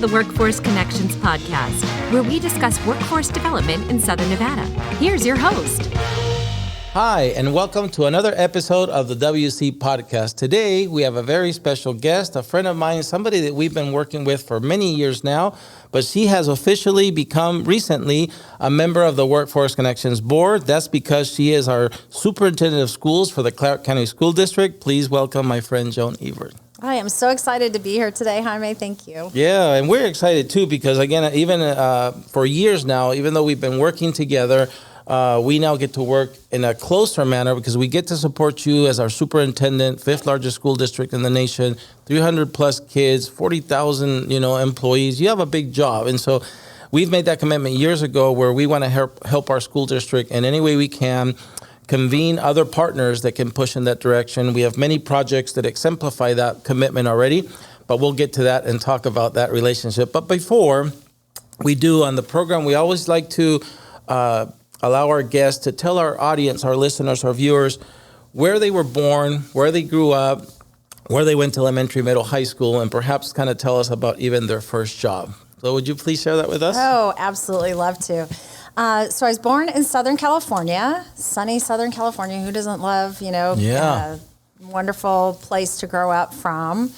the Workforce Connections podcast, where we discuss workforce development in Southern Nevada. Here's your host. Hi, and welcome to another episode of the WC podcast. Today, we have a very special guest, a friend of mine, somebody that we've been working with for many years now, but she has officially become recently a member of the Workforce Connections Board. That's because she is our Superintendent of Schools for the Clark County School District. Please welcome my friend Jhone Ebert. I am so excited to be here today, Jaime. Thank you. Yeah, and we're excited too because, again, even for years now, even though we've been working together, we now get to work in a closer manner because we get to support you as our superintendent, fifth largest school district in the nation, 300 plus kids, 40,000, employees. You have a big job. And so we've made that commitment years ago where we want to help our school district in any way we can, convene other partners that can push in that direction. We have many projects that exemplify that commitment already, but we'll get to that and talk about that relationship. But before we do on the program, we always like to allow our guests to tell our audience, our listeners, our viewers, where they were born, where they grew up, where they went to elementary, middle, high school, and perhaps kind of tell us about even their first job. So would you please share that with us? Oh, absolutely love to. So I was born in Southern California, sunny Southern California. Who doesn't love, wonderful place to grow up from.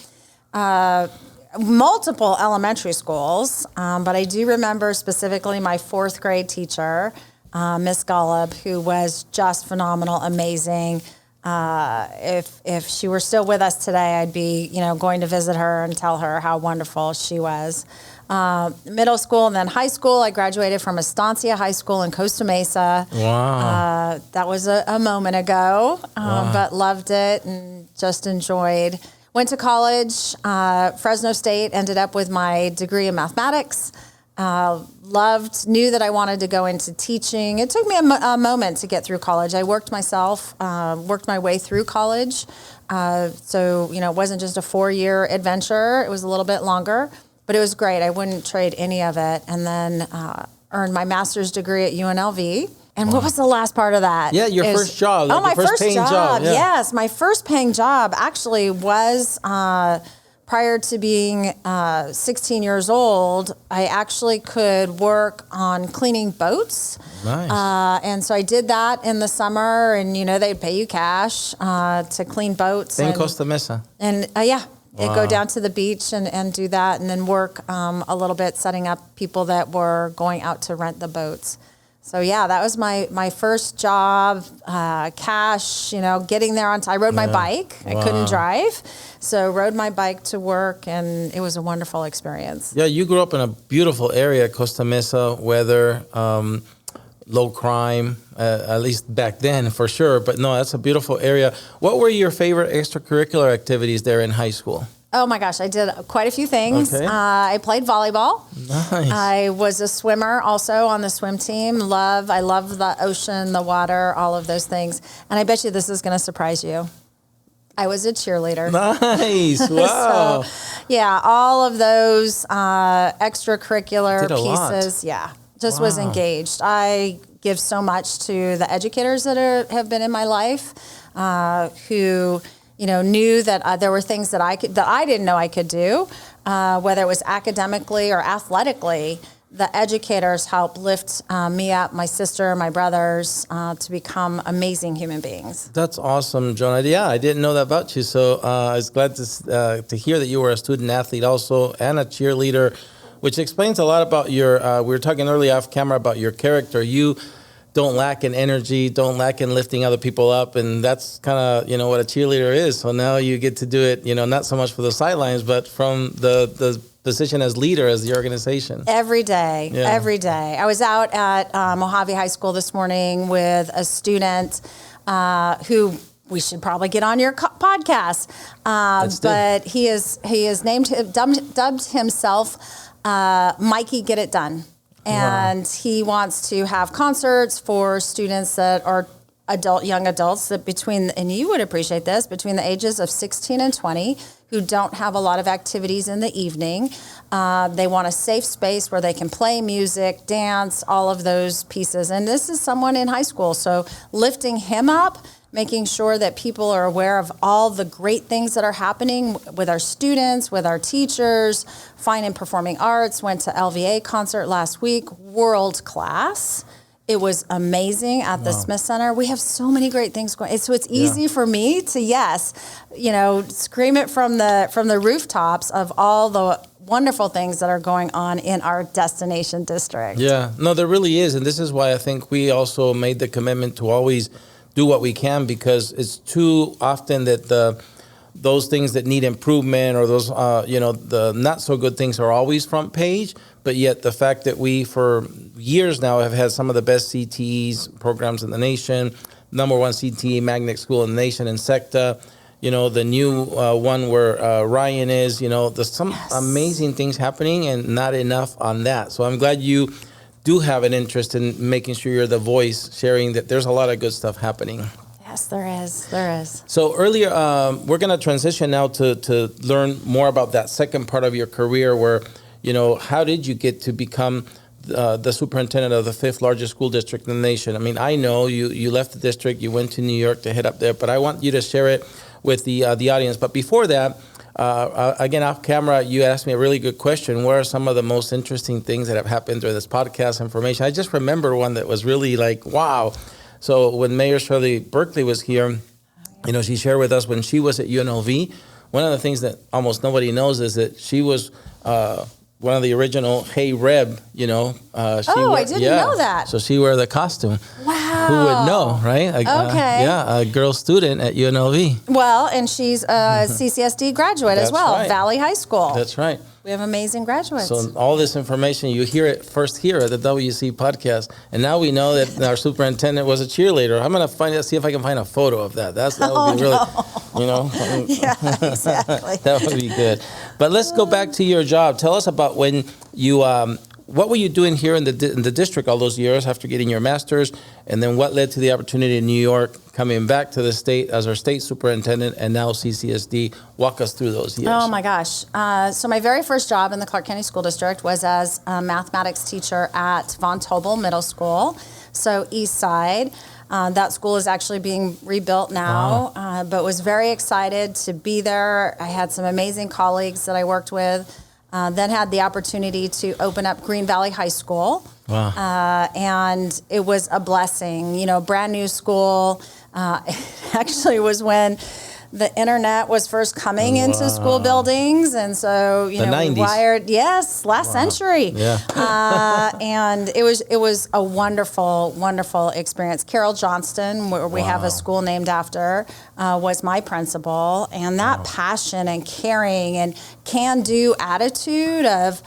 Multiple elementary schools, but I do remember specifically my fourth grade teacher, Miss Golub, who was just phenomenal, amazing. If she were still with us today, I'd be, going to visit her and tell her how wonderful she was. Middle school and then high school, I graduated from Estancia High School in Costa Mesa. Wow. That was a moment ago, but loved it and just enjoyed. Went to college, Fresno State, ended up with my degree in mathematics. Knew that I wanted to go into teaching. It took me a moment to get through college. I worked my way through college. So, it wasn't just a 4-year adventure. It was a little bit longer, but it was great. I wouldn't trade any of it. And then earned my master's degree at UNLV. And what was the last part of that? Yeah, your first job. My first paying job. Yeah. Yes, my first paying job actually was prior to being 16 years old. I actually could work on cleaning boats. Nice. And so I did that in the summer, and they'd pay you cash to clean boats. In Costa Mesa. And I'd go down to the beach and do that, and then work a little bit setting up people that were going out to rent the boats. So that was my first job, cash, getting there on time. I rode my bike. Wow. I couldn't drive. So rode my bike to work, and it was a wonderful experience. Yeah, you grew up in a beautiful area, Costa Mesa, weather, low crime, at least back then for sure. But no, that's a beautiful area. What were your favorite extracurricular activities there in high school? Oh my gosh, I did quite a few things. Okay. I played volleyball. Nice. I was a swimmer also on the swim team. I love the ocean, the water, all of those things. And I bet you this is going to surprise you. I was a cheerleader. Nice. Wow. So, all of those extracurricular pieces. Wow. Was engaged. I give so much to the educators that have been in my life who knew that there were things that I didn't know I could do, whether it was academically or athletically. The educators helped lift me up, my sister, my brothers, to become amazing human beings. That's awesome, Jhone. Yeah, I didn't know that about you, so I was glad to hear that you were a student athlete also and a cheerleader, which explains a lot about your. We were talking earlier off camera about your character. You don't lack in energy, don't lack in lifting other people up, and that's kind of what a cheerleader is. So now you get to do it, not so much for the sidelines, but from the position as leader as the organization. Every day. I was out at Mojave High School this morning with a student who we should probably get on your podcast. But he is dubbed himself Mikey Get It Done. And he wants to have concerts for students that are young adults that and you would appreciate this, between the ages of 16 and 20, who don't have a lot of activities in the evening. They want a safe space where they can play music, dance, all of those pieces. And this is someone in high school. So lifting him up making sure that people are aware of all the great things that are happening with our students, with our teachers. Fine and Performing Arts went to LVA concert last week, world class. It was amazing at the Smith Center. We have so many great things going. So it's easy for me to, scream it from the rooftops of all the wonderful things that are going on in our destination district. Yeah, no, there really is. And this is why I think we also made the commitment to always do what we can, because it's too often that those things that need improvement or those, the not so good things are always front page. But yet the fact that we, for years now, have had some of the best CTEs programs in the nation, number one CTE magnet school in the nation in SECTA, the new one where Ryan is, there's some amazing things happening and not enough on that. So I'm glad you do have an interest in making sure you're the voice, sharing that there's a lot of good stuff happening. Yes, there is. There is. So earlier, we're going to transition now to learn more about that second part of your career where, how did you get to become the superintendent of the fifth largest school district in the nation? I mean, I know you left the district, you went to New York to head up there, but I want you to share it with the audience. But before that, again, off camera, you asked me a really good question. What are some of the most interesting things that have happened through this podcast information? I just remember one that was really like, wow. So when Mayor Shirley Berkeley was here, she shared with us when she was at UNLV, one of the things that almost nobody knows is that she was one of the original Hey Reb, I didn't know that. So she wore the costume. Wow. Who would know, right? Okay. A girl student at UNLV. Well, and she's a CCSD graduate as well, right. Valley High School. That's right. We have amazing graduates. So all this information, you hear it first here at the WC podcast. And now we know that our superintendent was a cheerleader. I'm going to see if I can find a photo of that. That would be really, Yeah, exactly. That would be good. But let's go back to your job. Tell us about when you, what were you doing here in the district all those years after getting your master's? And then what led to the opportunity in New York, coming back to the state as our state superintendent and now CCSD? Walk us through those years. Oh my gosh. So my very first job in the Clark County School District was as a mathematics teacher at Von Tobel Middle School, so East Side. That school is actually being rebuilt now, but was very excited to be there. I had some amazing colleagues that I worked with. Then had the opportunity to open up Green Valley High School. Wow. And it was a blessing, brand new school. It actually was when the internet was first coming into school buildings. And so, the 90s. we wired, last century. Yeah. And it was a wonderful, wonderful experience. Carol Johnston, where we have a school named after, was my principal. And that passion and caring and can-do attitude of,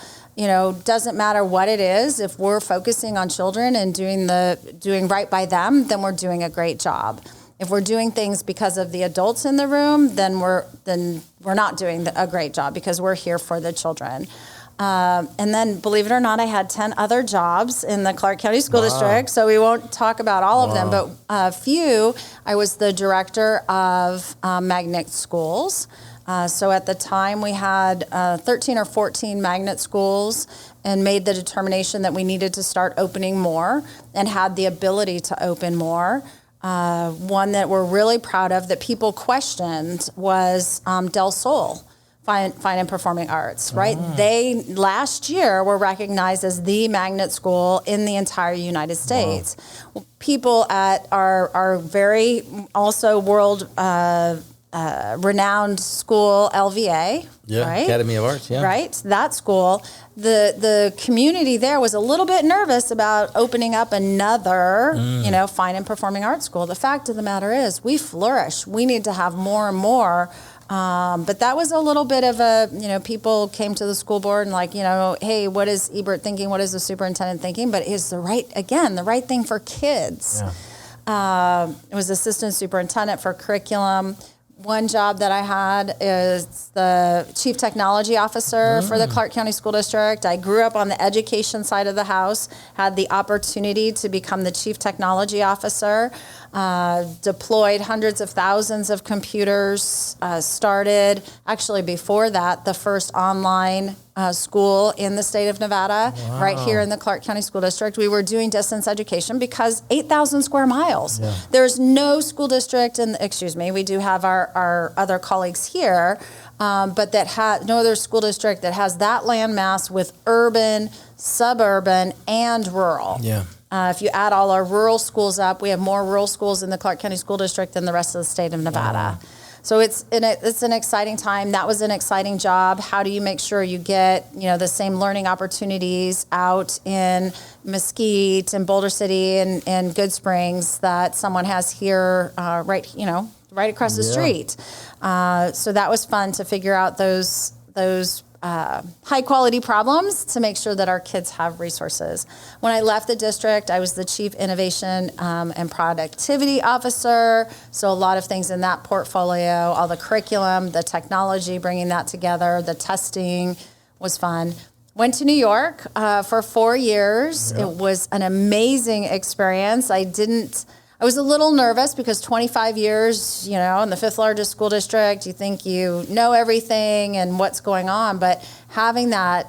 doesn't matter what it is. If we're focusing on children and doing right by them, then we're doing a great job. If we're doing things because of the adults in the room, then we're not doing a great job because we're here for the children. And then, believe it or not, I had 10 other jobs in the Clark County School District, so we won't talk about all of them, but a few. I was the director of magnet schools. So at the time, we had 13 or 14 magnet schools and made the determination that we needed to start opening more and had the ability to open more. One that we're really proud of that people questioned was Del Sol, Fine and Performing Arts, right? They, last year, were recognized as the magnet school in the entire United States. Wow. People at our very also world renowned school, LVA, right? Academy of Arts, right? That school, the community there was a little bit nervous about opening up another, fine and performing arts school. The fact of the matter is, we flourish. We need to have more and more. But that was a little bit of a, people came to the school board and hey, what is Ebert thinking? What is the superintendent thinking? But is the right thing for kids. Yeah. It was assistant superintendent for curriculum. One job that I had is the chief technology officer for the Clark County School District. I grew up on the education side of the house, had the opportunity to become the chief technology officer, deployed hundreds of thousands of computers, started, actually before that, the first online school in the state of Nevada, right here in the Clark County School District. We were doing distance education because 8,000 square miles. Yeah. There's no school district, we do have our other colleagues here, but no other school district that has that land mass with urban, suburban, and rural. Yeah. If you add all our rural schools up, we have more rural schools in the Clark County School District than the rest of the state of Nevada. Wow. So it's an exciting time. That was an exciting job. How do you make sure you get the same learning opportunities out in Mesquite and Boulder City and Good Springs that someone has here right across the street. So that was fun to figure out those high quality problems to make sure that our kids have resources. When I left the district, I was the Chief Innovation and Productivity Officer. So a lot of things in that portfolio, all the curriculum, the technology, bringing that together, the testing was fun. Went to New York for 4 years. Yep. It was an amazing experience. I was a little nervous because 25 years, in the fifth largest school district, you think you know everything and what's going on. But having that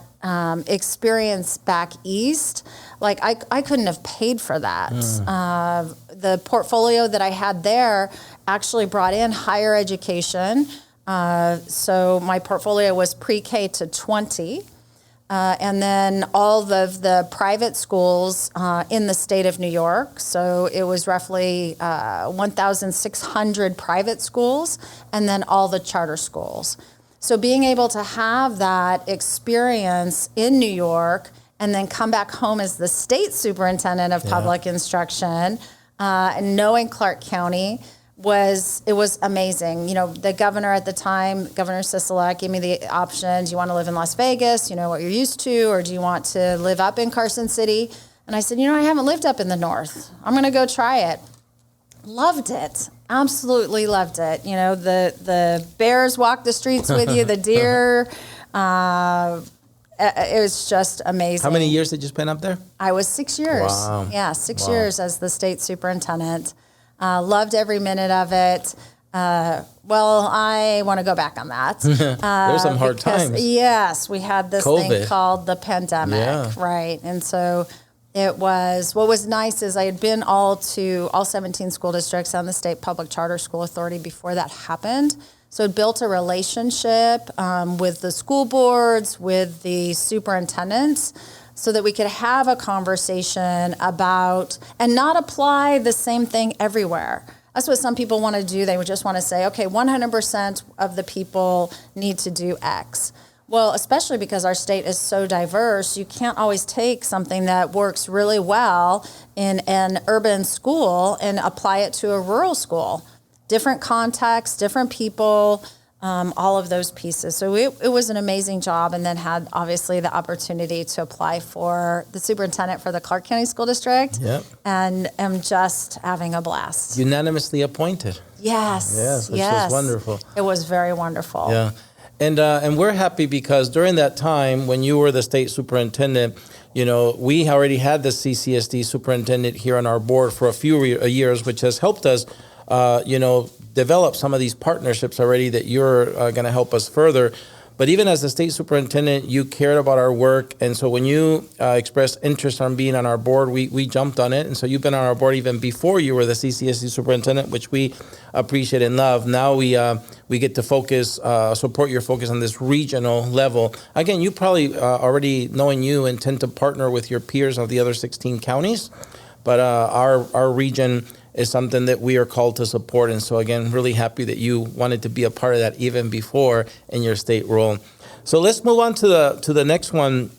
experience back east, I couldn't have paid for that. The portfolio that I had there actually brought in higher education. So my portfolio was pre-K to 20. And then all of the private schools in the state of New York. So it was roughly 1,600 private schools, and then all the charter schools. So being able to have that experience in New York and then come back home as the state superintendent of public instruction and knowing Clark County, it was amazing. The governor at the time, Governor Sisolak, gave me the option. Do you want to live in Las Vegas, what you're used to, or do you want to live up in Carson City? And I said, I haven't lived up in the north. I'm going to go try it. Loved it. Absolutely loved it. The bears walk the streets with you, the deer. It was just amazing. How many years did you spend up there? I was 6 years. Wow. Yeah, 6 years as the state superintendent. Loved every minute of it. I want to go back on that. There's some hard times. Yes, we had this COVID. thing called the pandemic, right? And so it was, what was nice is I had been all 17 school districts on the state public charter school authority before that happened. So it built a relationship with the school boards, with the superintendents, so that we could have a conversation about and not apply the same thing everywhere. That's what some people want to do. They would just want to say, okay, 100% of the people need to do X. Well, especially because our state is so diverse, you can't always take something that works really well in an urban school and apply it to a rural school. Different contexts, different people, all of those pieces. So it was an amazing job, and then had obviously the opportunity to apply for the superintendent for the Clark County School District. Yep. And am just having a blast. Unanimously appointed. Yes. Which was wonderful. It was very wonderful. Yeah. And we're happy because during that time when you were the state superintendent, we already had the CCSD superintendent here on our board for a few years, which has helped us develop some of these partnerships already that you're going to help us further. But even as the state superintendent, you cared about our work. And so when you expressed interest on being on our board, we jumped on it. And so you've been on our board even before you were the CCSD superintendent, which we appreciate and love. Now we get to support your focus on this regional level. Again, you probably already, knowing you, intend to partner with your peers of the other 16 counties. But our region is something that we are called to support. And so again, really happy that you wanted to be a part of that even before in your state role. So let's move on to the next one.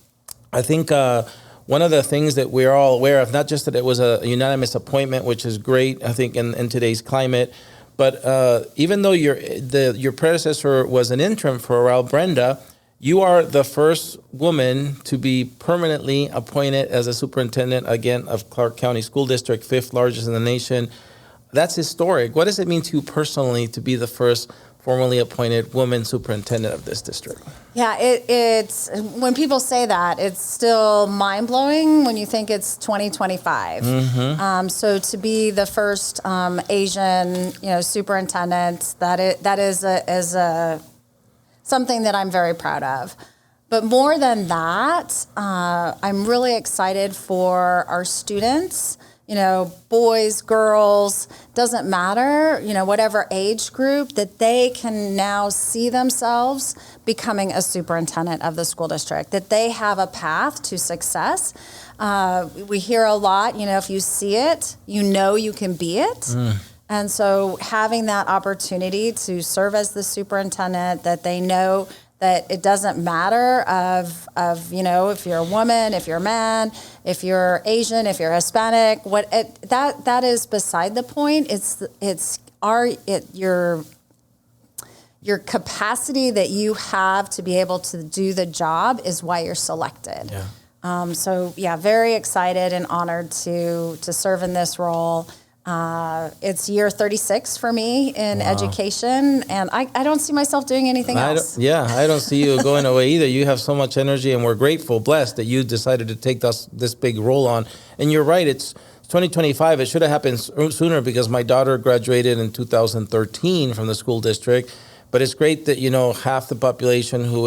I think one of the things that we're all aware of, not just that it was a unanimous appointment, which is great, I think, in today's climate, but even though your predecessor was an interim for a while, Brenda, you are the first woman to be permanently appointed as a superintendent, again, of Clark County School District, 5th largest in the nation. That's historic. What does it mean to you personally to be the first formally appointed woman superintendent of this district? Yeah, it's when people say that, it's still mind-blowing when you think it's 2025. Mm-hmm. So to be the first Asian, superintendent, that is something that I'm very proud of. But more than that, I'm really excited for our students, boys, girls, doesn't matter, whatever age group, that they can now see themselves becoming a superintendent of the school district, that they have a path to success. We hear a lot, if you see it, you can be it. And so having that opportunity to serve as the superintendent, that they know that it doesn't matter of if you're a woman, if you're a man, if you're Asian, if you're Hispanic, that is beside the point. Your capacity that you have to be able to do the job is why you're selected. Yeah. Very excited and honored to serve in this role. It's year 36 for me in education, and I don't see myself doing anything else. I don't see you going away either. You have so much energy, and we're grateful, blessed that you decided to take this big role on. And you're right, it's 2025. It should have happened sooner because my daughter graduated in 2013 from the school district. But it's great that, half the population who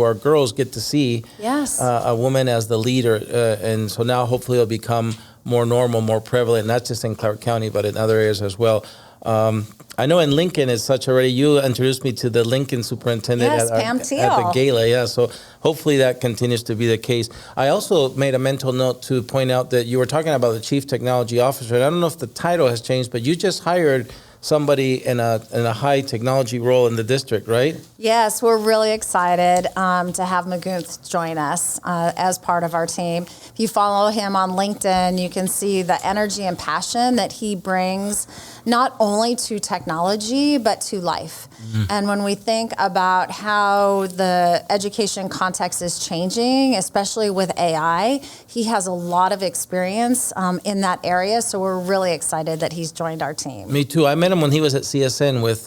are girls get to see a woman as the leader. And so now hopefully it'll become more normal, more prevalent, not just in Clark County, but in other areas as well. I know in Lincoln it's such already. You introduced me to the Lincoln superintendent at the gala. Yeah, so hopefully that continues to be the case. I also made a mental note to point out that you were talking about the chief technology officer. And I don't know if the title has changed, but you just hired somebody in a high technology role in the district, right? Yes, we're really excited to have Magunth join us as part of our team. If you follow him on LinkedIn, you can see the energy and passion that he brings not only to technology, but to life. And when we think about how the education context is changing, especially with AI, he has a lot of experience in that area. So we're really excited that he's joined our team. Me too. I met him when he was at CSN with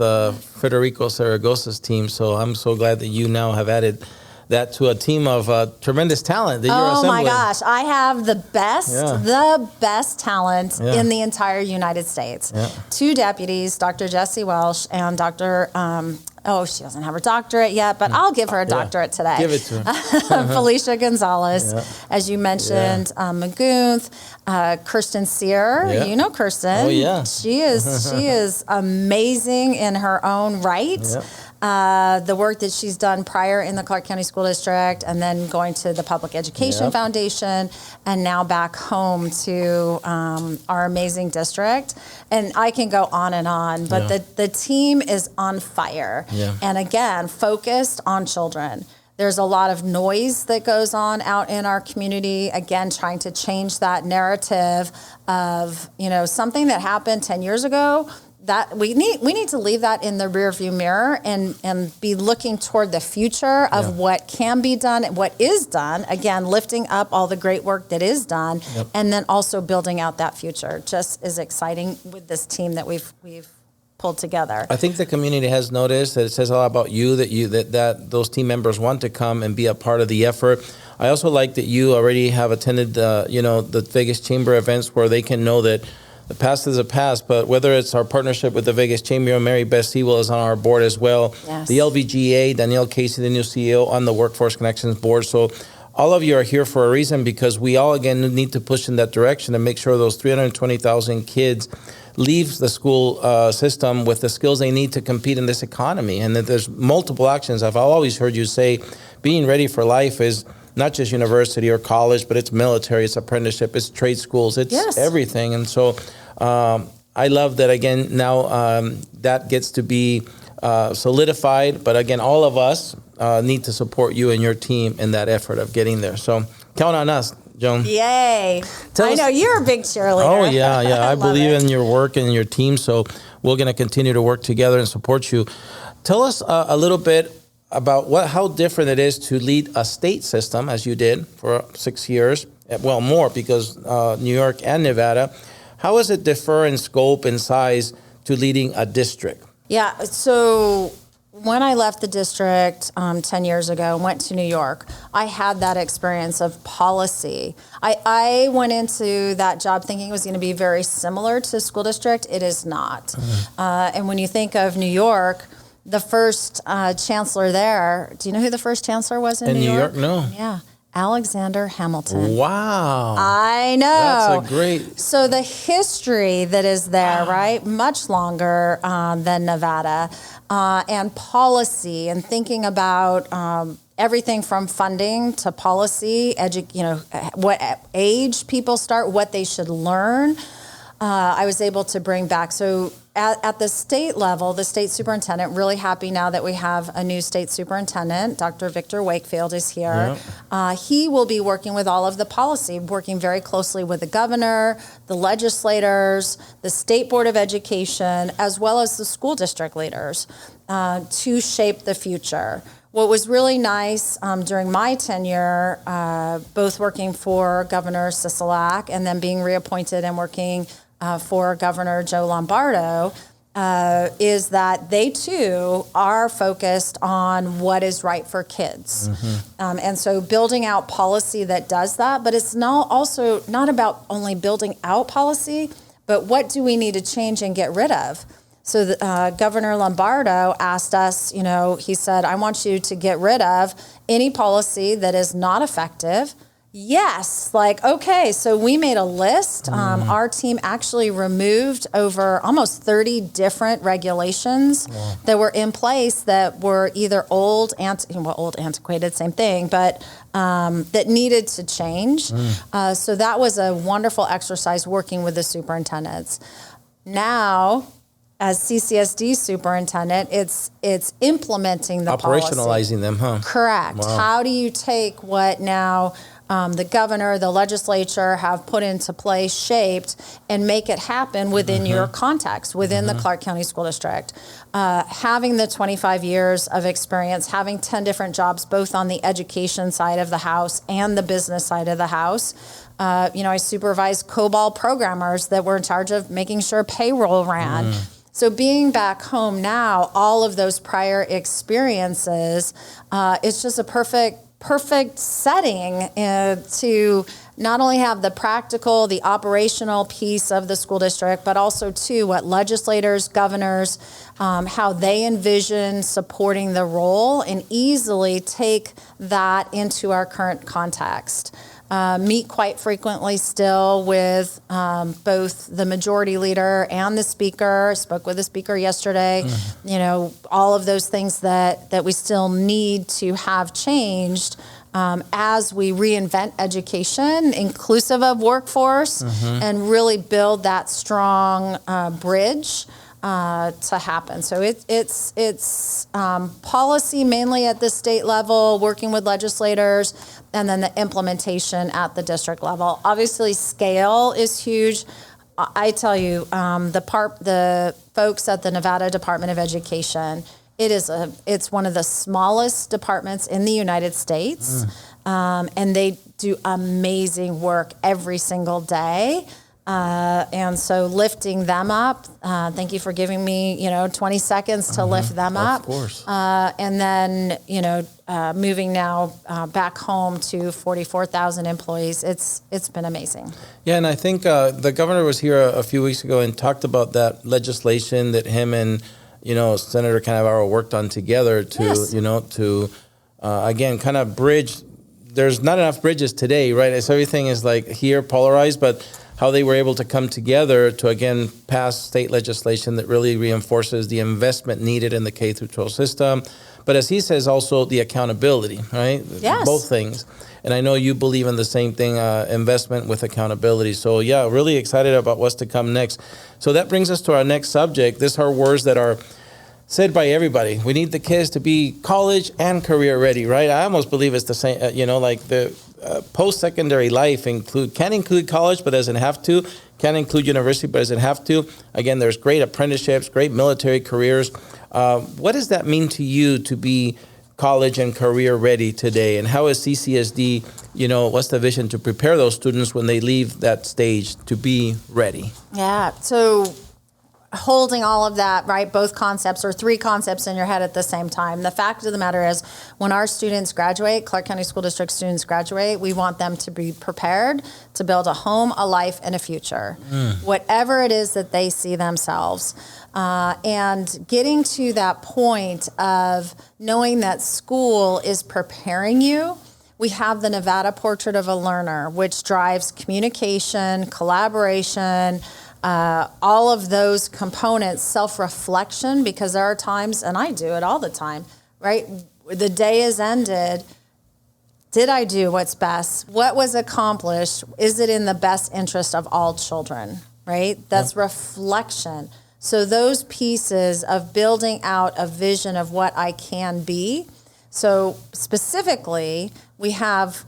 Federico Zaragoza's team. So I'm so glad that you now have added that to a team of tremendous talent that you're assembling. Oh my gosh, I have the best talent in the entire United States. Yeah. 2 deputies, Dr. Jessie Welsh and Dr. She doesn't have her doctorate yet, but I'll give her a doctorate today. Give it to her. Felicia Gonzalez, as you mentioned, Magunth, Kirsten Sear. Yeah. You know Kirsten. Oh yeah, she is amazing in her own right. Yeah. The work that she's done prior in the Clark County School District, and then going to the Public Education Foundation, and now back home to our amazing district. And I can go on, but the team is on fire. Yeah. And again, focused on children. There's a lot of noise that goes on out in our community, again, trying to change that narrative of, something that happened 10 years ago. That we need to leave that in the rearview mirror and be looking toward the future of what can be done, what is done. Again, lifting up all the great work that is done, and then also building out that future. Just as exciting with this team that we've pulled together. I think the community has noticed that it says a lot about you that those team members want to come and be a part of the effort. I also like that you already have attended the Vegas Chamber events where they can know that the past is a past, but whether it's our partnership with the Vegas Chamber, Mary Beth Sewell is on our board as well. Yes. The LVGA, Danielle Casey, the new CEO, on the Workforce Connections board. So all of you are here for a reason, because we all, again, need to push in that direction and make sure those 320,000 kids leave the school system with the skills they need to compete in this economy. And that there's multiple actions. I've always heard you say being ready for life is not just university or college, but it's military, it's apprenticeship, it's trade schools, it's everything. And so I love that, again, now that gets to be solidified. But again, all of us need to support you and your team in that effort of getting there. So count on us, Jhone. Yay. I know you're a big cheerleader. Oh, yeah. I believe in your work and your team. So we're going to continue to work together and support you. Tell us a little bit about how different it is to lead a state system, as you did for 6 years, well, more, because New York and Nevada. How does it differ in scope and size to leading a district? Yeah, so when I left the district 10 years ago and went to New York, I had that experience of policy. I went into that job thinking it was going to be very similar to school district. It is not. And when you think of New York, the first chancellor there. Do you know who the first chancellor was in New York? No. Yeah. Alexander Hamilton. Wow. I know. That's a great... So the history that is there, right, much longer than Nevada, and policy and thinking about everything from funding to policy, what age people start, what they should learn. I was able to bring back. So at the state level, the state superintendent, really happy now that we have a new state superintendent. Dr. Victor Wakefield is here. Yep. He will be working with all of the policy, working very closely with the governor, the legislators, the State Board of Education, as well as the school district leaders to shape the future. What was really nice during my tenure, both working for Governor Sisolak and then being reappointed and working for Governor Joe Lombardo, is that they too are focused on what is right for kids. Mm-hmm. And so building out policy that does that, but it's also not about only building out policy, but what do we need to change and get rid of? So Governor Lombardo asked us, he said, I want you to get rid of any policy that is not effective. Yes. Okay. So we made a list. Our team actually removed over almost 30 different regulations that were in place that were either old, antiquated, same thing, but that needed to change. So that was a wonderful exercise working with the superintendents. Now, as CCSD superintendent, it's implementing the operationalizing policy. Them, huh? Correct. Wow. How do you take what now the governor, the legislature have put into place, shaped, and make it happen within your context, within the Clark County School District? Having the 25 years of experience, having 10 different jobs, both on the education side of the house and the business side of the house. I supervised COBOL programmers that were in charge of making sure payroll ran. So being back home now, all of those prior experiences, it's just a perfect setting to not only have the practical, the operational piece of the school district, but also too what legislators, governors, how they envision supporting the role and easily take that into our current context. Meet quite frequently still with both the majority leader and the speaker. I spoke with the speaker yesterday. All of those things that we still need to have changed as we reinvent education, inclusive of workforce, and really build that strong bridge to happen. So it's policy mainly at the state level, working with legislators, and then the implementation at the district level. Obviously, scale is huge. I tell you, the folks at the Nevada Department of Education, it's one of the smallest departments in the United States, and they do amazing work every single day. And so lifting them up, thank you for giving me, 20 seconds to lift them up. Of course. And then, moving now back home to 44,000 employees. It's been amazing. Yeah, and I think the governor was here a few weeks ago and talked about that legislation that him and, Senator Cannavaro worked on together to, again, kind of bridge. There's not enough bridges today, right? So everything is here polarized, but how they were able to come together to, again, pass state legislation that really reinforces the investment needed in the K-12 system. But as he says, also the accountability, right? Yes. Both things. And I know you believe in the same thing, investment with accountability. So, yeah, really excited about what's to come next. So that brings us to our next subject. These are words that are said by everybody. We need the kids to be college and career ready, right? I almost believe it's the same, the post-secondary life can include college, but doesn't have to, can include university, but doesn't have to. Again, there's great apprenticeships, great military careers. What does that mean to you to be college and career ready today? And how is CCSD, what's the vision to prepare those students when they leave that stage to be ready? Yeah, so holding all of that, right, both concepts or three concepts in your head at the same time. The fact of the matter is when our students graduate, Clark County School District students graduate, we want them to be prepared to build a home, a life, and a future. Whatever it is that they see themselves. And getting to that point of knowing that school is preparing you. We have the Nevada Portrait of a Learner, which drives communication, collaboration, all of those components, self-reflection, because there are times, and I do it all the time, right? The day is ended. Did I do what's best? What was accomplished? Is it in the best interest of all children, right? That's reflection. So those pieces of building out a vision of what I can be. So specifically, we have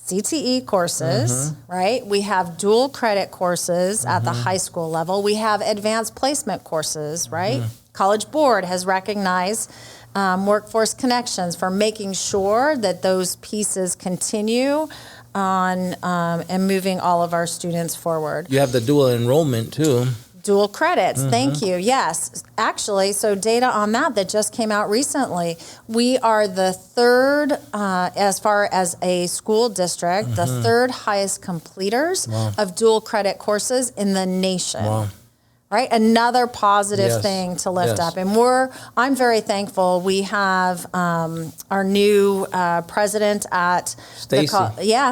CTE courses, right? We have dual credit courses at the high school level. We have advanced placement courses, right? College Board has recognized Workforce Connections for making sure that those pieces continue on and moving all of our students forward. You have the dual enrollment too. Dual credits, thank you. Yes, actually, so data on that just came out recently. We are the third, as far as a school district, the third highest completers of dual credit courses in the nation. Wow. Right, another positive thing to lift up, and I'm very thankful. We have our new president at Stacy.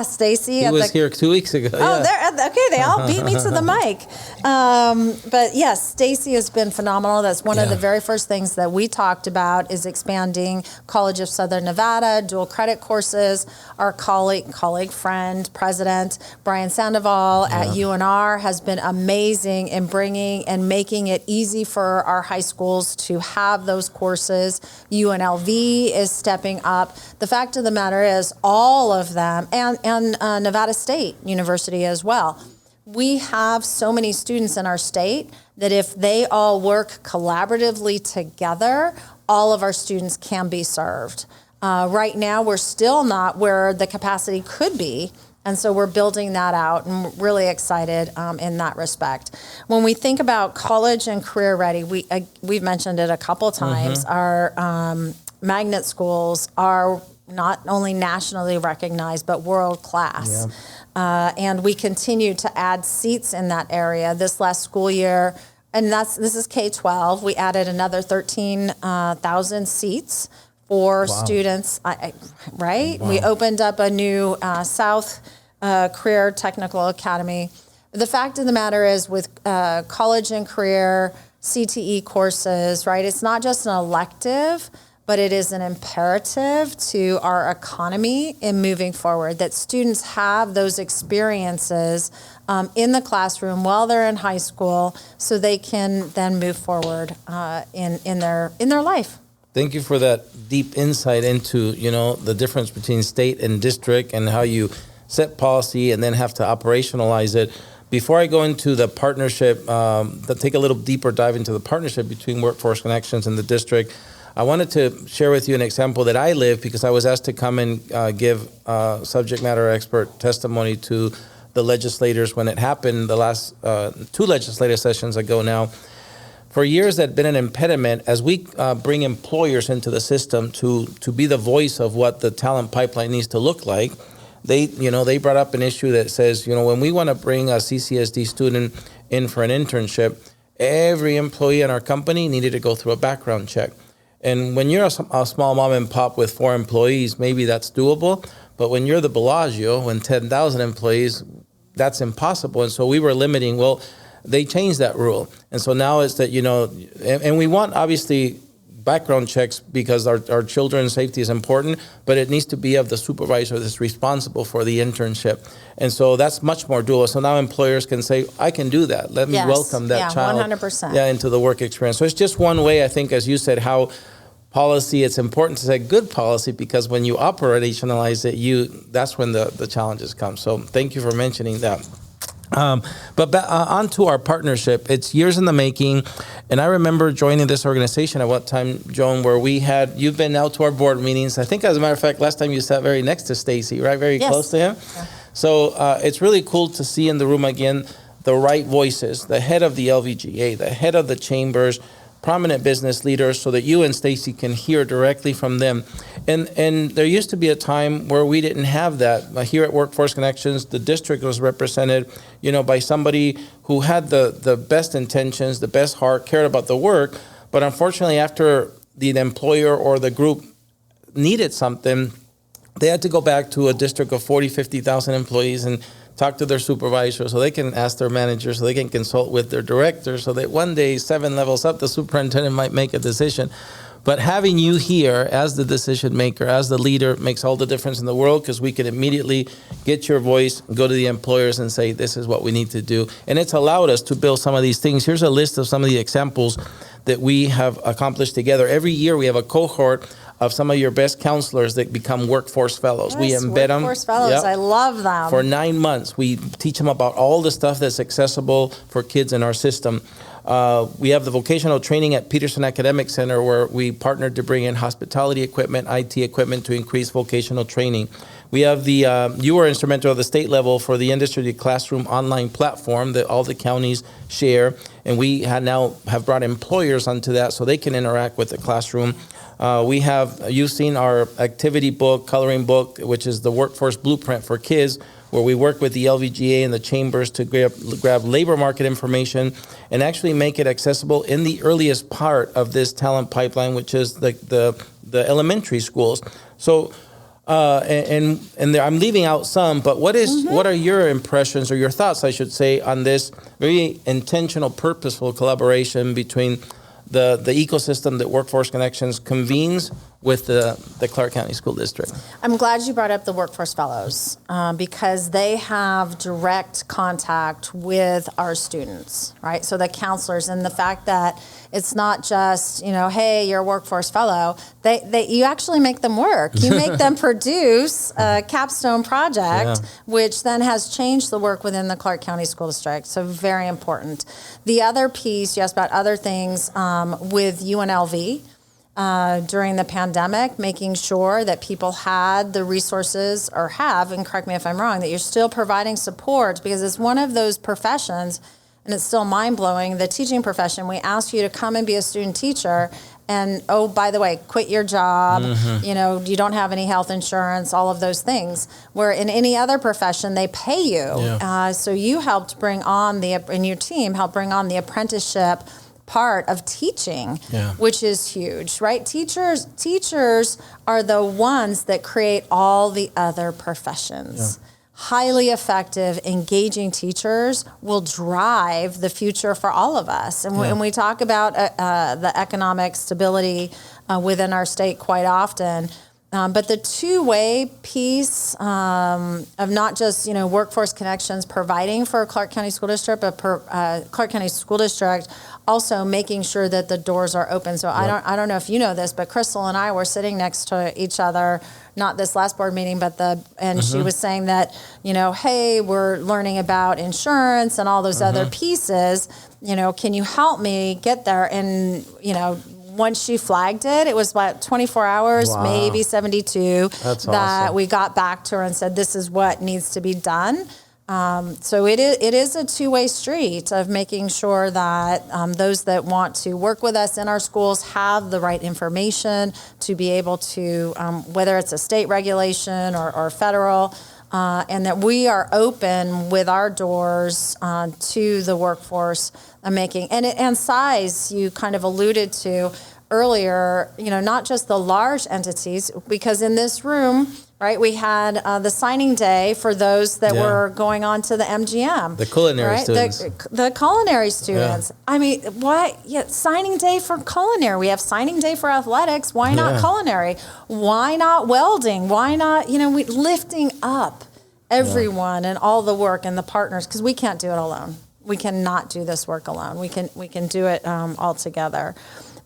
Stacy. He was here 2 weeks ago. Oh, okay. They all beat me to the mic. But yes, Stacy has been phenomenal. That's one of the very first things that we talked about is expanding College of Southern Nevada, dual credit courses. Our colleague, friend, president Brian Sandoval at UNR has been amazing in bringing and making it easy for our high schools to have those courses. UNLV is stepping up. The fact of the matter is all of them, and Nevada State University as well. We have so many students in our state that if they all work collaboratively together, all of our students can be served. Right now, we're still not where the capacity could be. And so we're building that out and we're really excited in that respect. When we think about college and career ready, we've mentioned it a couple times. Our magnet schools are not only nationally recognized, but world class. And we continue to add seats in that area. This last school year, and this is K-12, we added another 13,000 seats for students, right? We opened up a new South Career Technical Academy. The fact of the matter is with college and career CTE courses, right? It's not just an elective, but it is an imperative to our economy in moving forward, that students have those experiences in the classroom while they're in high school so they can then move forward in their life. Thank you for that deep insight into, the difference between state and district and how you set policy and then have to operationalize it. Before I go into the partnership, take a little deeper dive into the partnership between Workforce Connections and the district, I wanted to share with you an example that I live because I was asked to come and give subject matter expert testimony to the legislators when it happened the last 2 legislative sessions ago now. For years, that had been an impediment as we bring employers into the system to be the voice of what the talent pipeline needs to look like. They brought up an issue that says, when we want to bring a CCSD student in for an internship, every employee in our company needed to go through a background check. And when you're a small mom and pop with 4 employees, maybe that's doable. But when you're the Bellagio, when 10,000 employees, that's impossible. And so we were limiting, they changed that rule. And so now it's that, and we want obviously background checks because our children's safety is important, but it needs to be of the supervisor that's responsible for the internship. And so that's much more doable. So now employers can say, I can do that. Let me welcome that child 100%. Into the work experience. So it's just one way, I think, as you said, how policy, it's important to set good policy because when you operationalize it, that's when the challenges come. So thank you for mentioning that. But on to our partnership. It's years in the making, and I remember joining this organization at one time, Jhone, where you've been out to our board meetings. I think, as a matter of fact, last time you sat very next to Stacy, right? Very close to him. Yeah. So it's really cool to see in the room again the right voices, the head of the LVGA, the head of the chambers, prominent business leaders so that you and Stacy can hear directly from them. And there used to be a time where we didn't have that. Here at Workforce Connections, the district was represented, by somebody who had the best intentions, the best heart, cared about the work. But unfortunately, after the employer or the group needed something, they had to go back to a district of 40, 50,000 employees and talk to their supervisor so they can ask their manager, so they can consult with their director, so that one day, 7 levels up, the superintendent might make a decision. But having you here as the decision maker, as the leader, makes all the difference in the world, because we can immediately get your voice, go to the employers and say, this is what we need to do. And it's allowed us to build some of these things. Here's a list of some of the examples that we have accomplished together. Every year we have a cohort of some of your best counselors that become workforce fellows. Yes, we embed them. Workforce fellows, yep. I love them. For 9 months, we teach them about all the stuff that's accessible for kids in our system. We have the vocational training at Peterson Academic Center, where we partnered to bring in hospitality equipment, IT equipment to increase vocational training. We have you were instrumental at the state level for the Industry Classroom online platform that all the counties share. And we now have brought employers onto that so they can interact with the classroom. You've seen our activity book, coloring book, which is the Workforce Blueprint for Kids, where we work with the LVGA and the chambers to grab labor market information and actually make it accessible in the earliest part of this talent pipeline, which is the elementary schools. So, I'm leaving out some, but what are your impressions or your thoughts, I should say, on this very intentional, purposeful collaboration between the ecosystem that Workforce Connections convenes with the Clark County School District? I'm glad you brought up the Workforce Fellows because they have direct contact with our students, right? So the counselors, and the fact that it's not just, hey, you're a Workforce Fellow. You actually make them work. You make them produce a capstone project, which then has changed the work within the Clark County School District. So very important. The other piece, you asked about other things with UNLV. During the pandemic, making sure that people had the resources or have, and correct me if I'm wrong, that you're still providing support, because it's one of those professions, and it's still mind-blowing, the teaching profession. We ask you to come and be a student teacher, and oh, by the way, quit your job, you don't have any health insurance, all of those things, where in any other profession, they pay you. So you helped bring on and your team helped bring on the apprenticeship part of teaching, which is huge, right? Teachers are the ones that create all the other professions. Highly effective, engaging teachers will drive the future for all of us. And when we talk about the economic stability within our state quite often, but the two-way piece of not just Workforce Connections providing for Clark County School District, but Clark County School District also making sure that the doors are open. So I don't know if you know this, but Crystal and I were sitting next to each other, not this last board meeting, but she was saying that hey, we're learning about insurance and all those other pieces. Can you help me get there? And once she flagged it, it was about 24 hours, maybe 72, That's that awesome. we got back to her and said, this is what needs to be done. So it is a two-way street of making sure that those that want to work with us in our schools have the right information to be able to, whether it's a state regulation or federal, and that we are open with our doors to the workforce making. And size, you kind of alluded to earlier, not just the large entities, because in this room, right, we had the signing day for those that were going on to the MGM. The culinary students. The culinary students. I mean, why? Signing day for culinary. We have signing day for athletics. Why not culinary? Why not welding? Why not, lifting up everyone and all the work and the partners, because we can't do it alone. We cannot do this work alone. We can do it all together.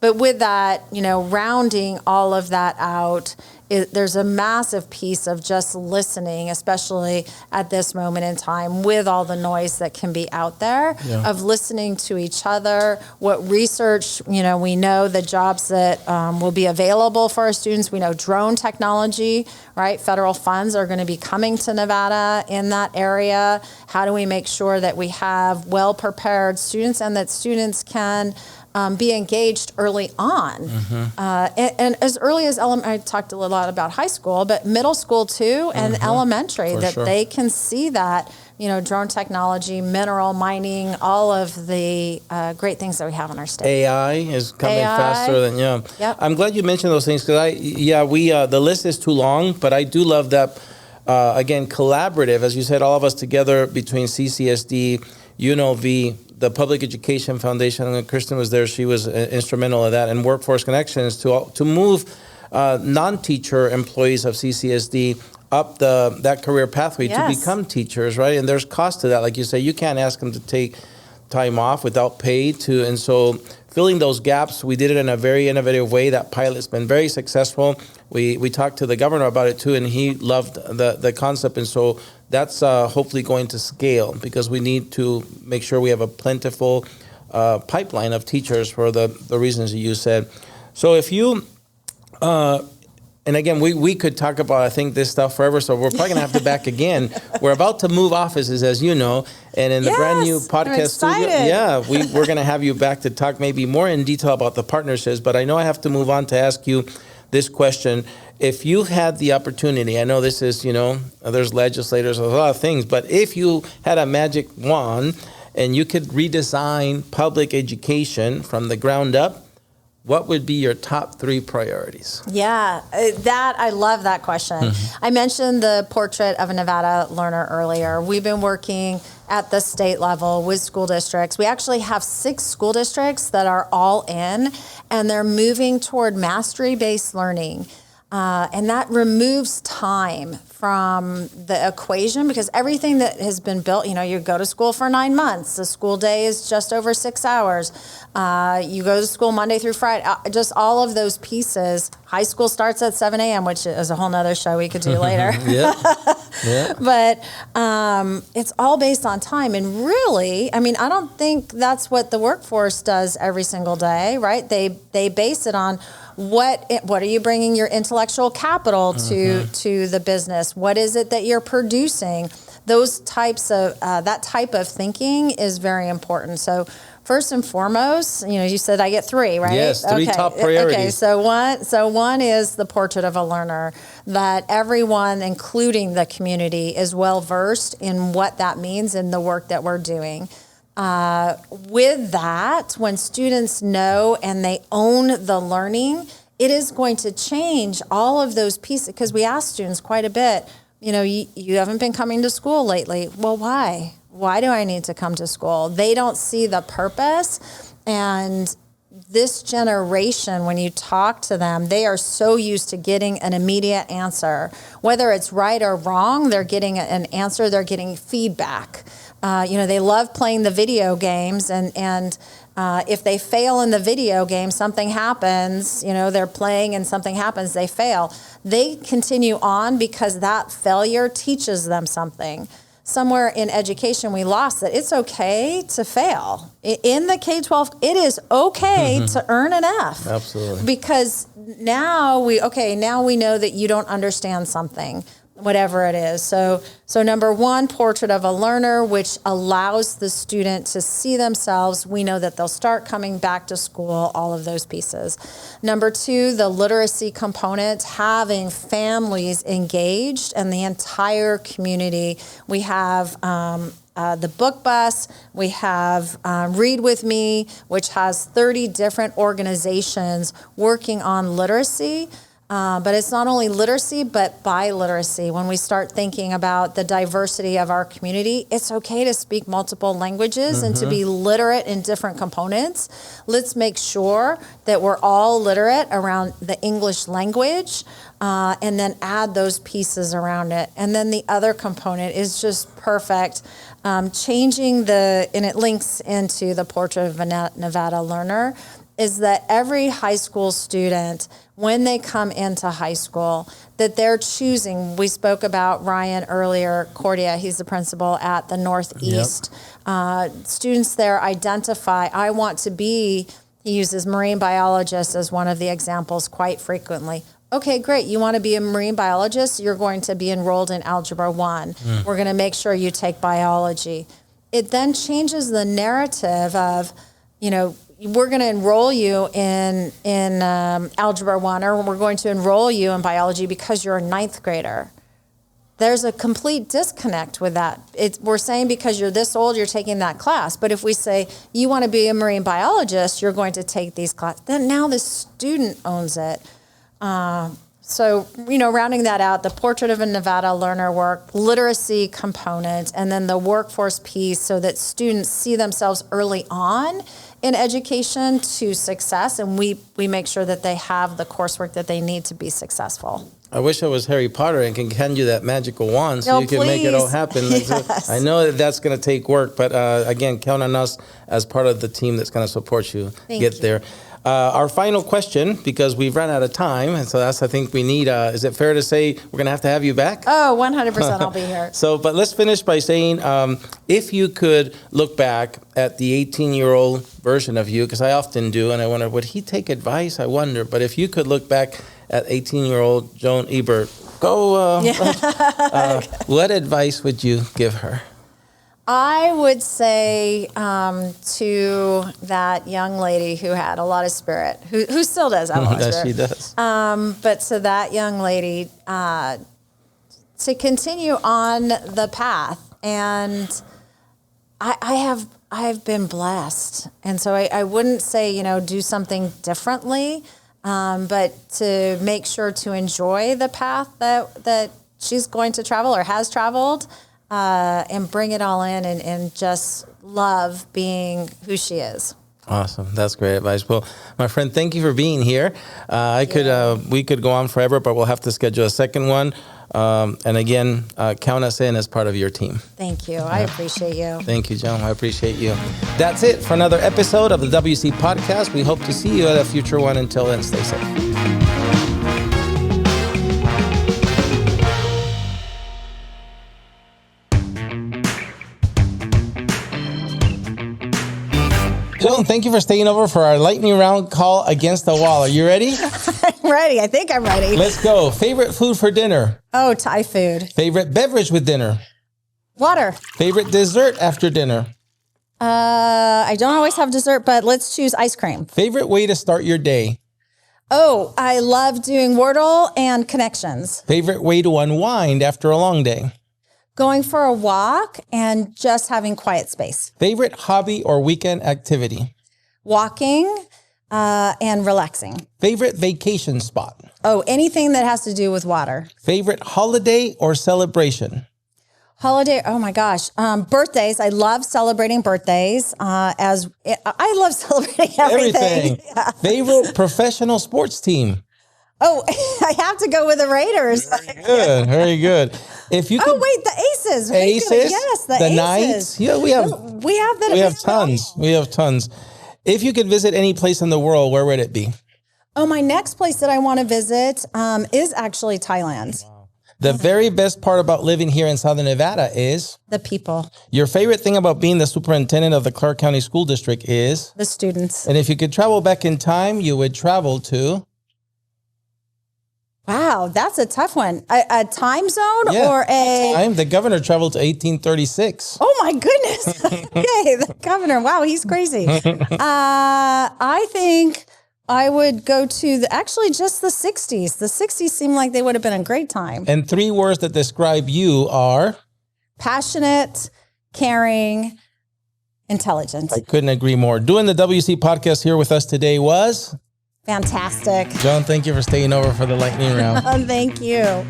But with that, rounding all of that out, there's a massive piece of just listening, especially at this moment in time with all the noise that can be out there, of listening to each other, what research, we know the jobs that will be available for our students. We know drone technology, right? Federal funds are going to be coming to Nevada in that area. How do we make sure that we have well-prepared students and that students can be engaged early on. And as early as I talked a lot about high school, but middle school too, and elementary, that they can see that, drone technology, mineral mining, all of the great things that we have in our state. AI is coming faster than, Yep. I'm glad you mentioned those things because the list is too long, but I do love that, again, collaborative, as you said, all of us together between CCSD, UNLV, the Public Education Foundation, and Kristen was there. She was instrumental in that, and Workforce Connections to move non-teacher employees of CCSD up that career pathway to become teachers, right? And there's cost to that. Like you say, you can't ask them to take time off without pay and so filling those gaps, we did it in a very innovative way. That pilot's been very successful. We talked to the governor about it too, and he loved the concept. And so that's hopefully going to scale because we need to make sure we have a plentiful pipeline of teachers for the reasons that you said. So if you, and again, we could talk about, I think, this stuff forever, so we're probably going to have to back again. We're about to move offices, as you know, and in the brand new podcast studio, we're going to have you back to talk maybe more in detail about the partnerships, but I know I have to move on to ask you this question. If you had the opportunity, I know this is, there's legislators, there's a lot of things, but if you had a magic wand and you could redesign public education from the ground up, what would be your top 3 priorities? Yeah, I love that question. I mentioned the Portrait of a Nevada Learner earlier. We've been working at the state level with school districts. We actually have 6 school districts that are all in, and they're moving toward mastery-based learning. And that removes time from the equation because everything that has been built, you go to school for 9 months. The school day is just over 6 hours. You go to school Monday through Friday. Just all of those pieces. High school starts at 7 a.m., which is a whole nother show we could do later. But it's all based on time. And really, I don't think that's what the workforce does every single day, right? They base it on what are you bringing your intellectual capital to the business? What is it that you're producing? Those types of that type of thinking is very important. So first and foremost, you said I get 3, right? Yes, 3 top priorities. Okay, so one is the Portrait of a Learner, that everyone, including the community, is well versed in what that means in the work that we're doing. With that, when students know and they own the learning, it is going to change all of those pieces because we ask students quite a bit, you haven't been coming to school lately. Well, why? Why do I need to come to school? They don't see the purpose. And this generation, when you talk to them, they are so used to getting an immediate answer. Whether it's right or wrong, they're getting an answer, they're getting feedback. They love playing the video games, and if they fail in the video game, something happens, they're playing and something happens, they fail. They continue on because that failure teaches them something. Somewhere in education, we lost that it's okay to fail. In the K-12, it is okay to earn an F. Absolutely. Because now we know that you don't understand something, whatever it is. So number 1, Portrait of a Learner, which allows the student to see themselves. We know that they'll start coming back to school, all of those pieces. Number 2, the literacy component, having families engaged and the entire community. We have the book bus. We have Read With Me, which has 30 different organizations working on literacy. But it's not only literacy, but biliteracy. When we start thinking about the diversity of our community, it's okay to speak multiple languages and to be literate in different components. Let's make sure that we're all literate around the English language and then add those pieces around it. And then the other component is just perfect. Changing and it links into the Portrait of a Nevada Learner, is that every high school student, when they come into high school, that they're choosing. We spoke about Ryan earlier, Cordia, he's the principal at the Northeast. Students there identify, I want to be, he uses marine biologist as one of the examples quite frequently. Okay, great. You want to be a marine biologist? You're going to be enrolled in Algebra 1. We're going to make sure you take biology. It then changes the narrative of, we're going to enroll you in Algebra 1, or we're going to enroll you in biology because you're a ninth grader. There's a complete disconnect with that. We're saying because you're this old, you're taking that class. But if we say you want to be a marine biologist, you're going to take these classes, then now the student owns it. So, rounding that out, the Portrait of a Nevada Learner work, literacy component, and then the workforce piece so that students see themselves early on in education to success, and we make sure that they have the coursework that they need to be successful. I wish I was Harry Potter and can hand you that magical wand so you can make it all happen. Yes. I know that's going to take work, but again, count on us as part of the team that's going to support you get there. Our final question, because we've run out of time, and so I think we need, is it fair to say we're going to have you back? Oh, 100% I'll be here. But let's finish by saying, if you could look back at the 18-year-old version of you, because I often do, and I wonder, would he take advice? I wonder. But if you could look back at 18-year-old Jhone Ebert, what advice would you give her? I would say to that young lady who had a lot of spirit, who still does have a lot of spirit. She does. But to that young lady, to continue on the path. And I have been blessed. And so I wouldn't say, do something differently, but to make sure to enjoy the path that she's going to travel or has traveled. And bring it all in and just love being who she is. Awesome. That's great advice. Well, my friend, thank you for being here. We could go on forever, but we'll have to schedule a second one. And again, count us in as part of your team. Thank you. I appreciate you. Thank you, Jhone. I appreciate you. That's it for another episode of the WC Podcast. We hope to see you at a future one. Until then, stay safe. Jhone, thank you for staying over for our lightning round call against the wall. Are you ready? I'm ready. I think I'm ready. Let's go. Favorite food for dinner? Oh, Thai food. Favorite beverage with dinner? Water. Favorite dessert after dinner? I don't always have dessert, but let's choose ice cream. Favorite way to start your day? Oh, I love doing Wordle and connections. Favorite way to unwind after a long day? Going for a walk and just having quiet space. Favorite hobby or weekend activity? Walking and relaxing. Favorite vacation spot? Oh, anything that has to do with water. Favorite holiday or celebration? Holiday, oh my gosh. Birthdays, I love celebrating birthdays. I love celebrating everything. Yeah. Favorite professional sports team? Oh, I have to go with the Raiders. Very good. If you could, the Aces. Aces? Yes, the Aces. Knights. Yeah, we have tons. We have tons. If you could visit any place in the world, where would it be? Oh, my next place that I want to visit is actually Thailand. Wow. The very best part about living here in Southern Nevada is? The people. Your favorite thing about being the superintendent of the Clark County School District is? The students. And if you could travel back in time, you would travel to? Wow, that's a tough one. A time zone or a... Time. The governor traveled to 1836. Oh, my goodness. Okay, the governor. Wow, he's crazy. I think I would go to just the 60s. The 60s seem like they would have been a great time. And 3 words that describe you are? Passionate, caring, intelligent. I couldn't agree more. Doing the WC Podcast here with us today was? Fantastic. Jhone, thank you for staying over for the lightning round. Thank you.